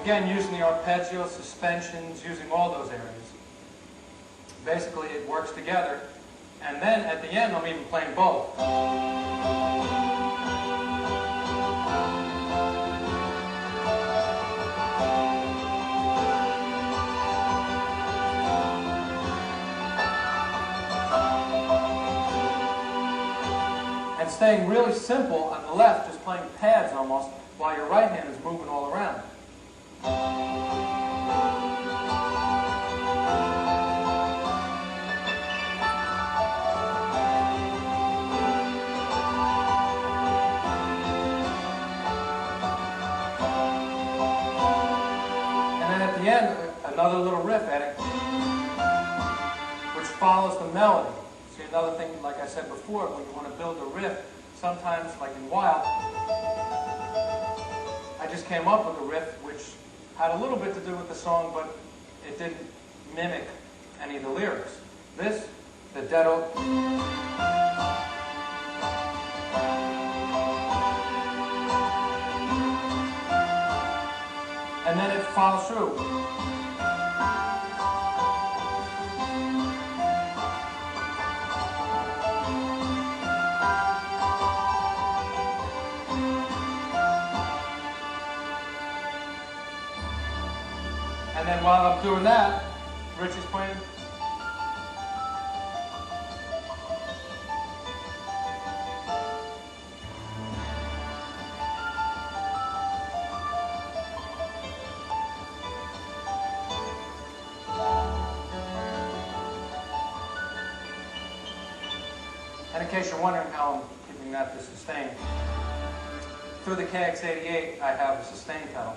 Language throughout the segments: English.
Again, using the arpeggio, suspensions, using all those areas. Basically, it works together. And then at the end, I'm even playing both. And staying really simple on the left, just playing pads almost, while your right hand is moving all around. And then at the end, another little riff adding, which follows the melody. See, another thing, like I said before, when you want to build a riff, sometimes, like in Wild, I just came up with a riff which had a little bit to do with the song, but it didn't mimic any of the lyrics. This, the dead oak, and then it follows through. And then while I'm doing that, Rich is playing. And in case you're wondering how I'm keeping that to sustain, through the KX88 I have a sustain pedal,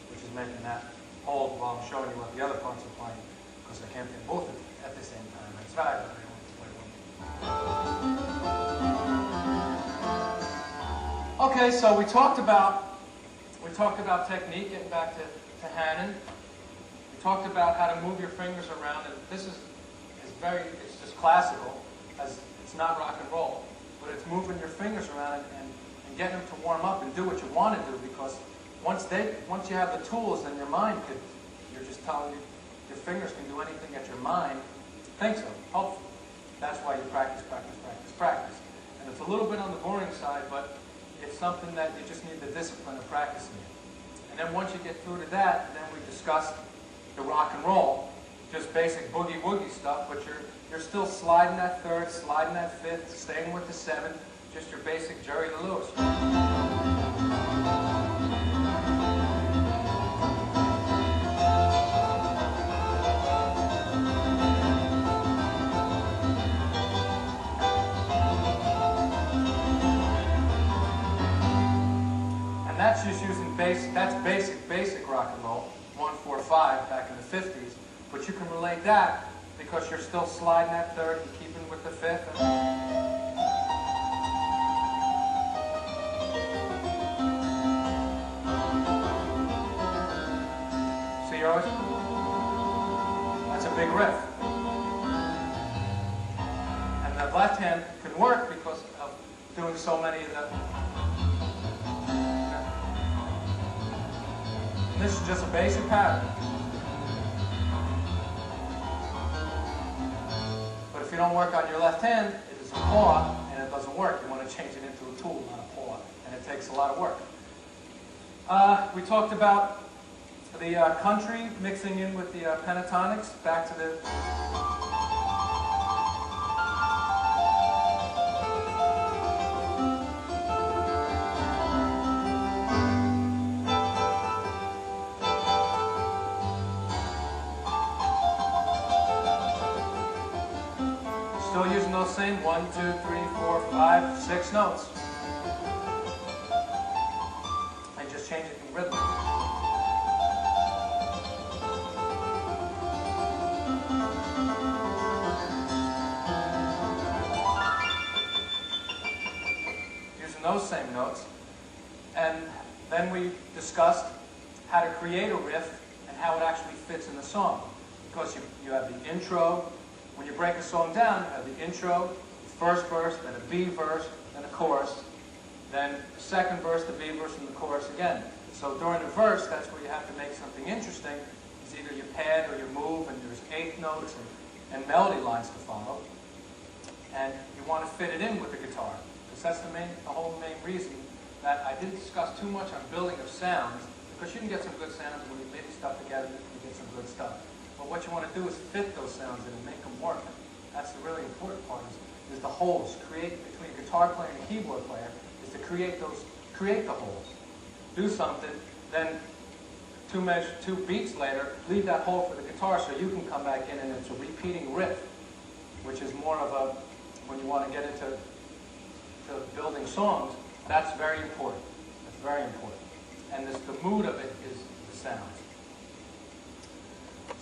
which is making that hold while I'm showing you what the other parts are playing, because I can't play both at the same time. I tried, but I only play one. Okay, so we talked about technique, getting back to Hannon. We talked about how to move your fingers around, and this is it's just classical, as it's not rock and roll, but it's moving your fingers around and getting them to warm up and do what you want to do, because once you have the tools, then your mind you're just telling you, your fingers can do anything that your mind thinks of, hopefully. That's why you practice, practice, practice, practice. And it's a little bit on the boring side, but it's something that you just need the discipline of practicing it. And then once you get through to that, then we discussed the rock and roll, just basic boogie woogie stuff, but you're still sliding that third, sliding that fifth, staying with the seventh, just your basic Jerry Lee Lewis. That's just using that's basic rock and roll, 1-4-5 back in the 50s. But you can relate that because you're still sliding that third and keeping with the fifth. See yours? That's a big riff. And the left hand can work because of doing so many of the. This is just a basic pattern. But if you don't work on your left hand, it is a paw, and it doesn't work. You want to change it into a tool, not a paw, and it takes a lot of work. We talked about the country mixing in with the pentatonics, back to the... Still using those same 1, 2, 3, 4, 5, 6 notes. And just change it in rhythm. Using those same notes. And then we discussed how to create a riff and how it actually fits in the song. Because you have the intro. When you break a song down, you have the intro, the first verse, then a B verse, then a chorus, then the second verse, the B verse, and the chorus again. So during the verse, that's where you have to make something interesting. It's either you pad or you move, and there's eighth notes and melody lines to follow. And you want to fit it in with the guitar. Because that's the whole main reason that I didn't discuss too much on building of sounds, because you can get some good sounds when you mix stuff together, you get some good stuff. But what you want to do is fit those sounds in and make them work. That's the really important part, is the holes. Create between a guitar player and a keyboard player, is to create the holes. Do something, then two beats later, leave that hole for the guitar so you can come back in and it's a repeating riff, which is more of a, when you want to get into building songs, that's very important. That's very important. And the mood of it is the sound.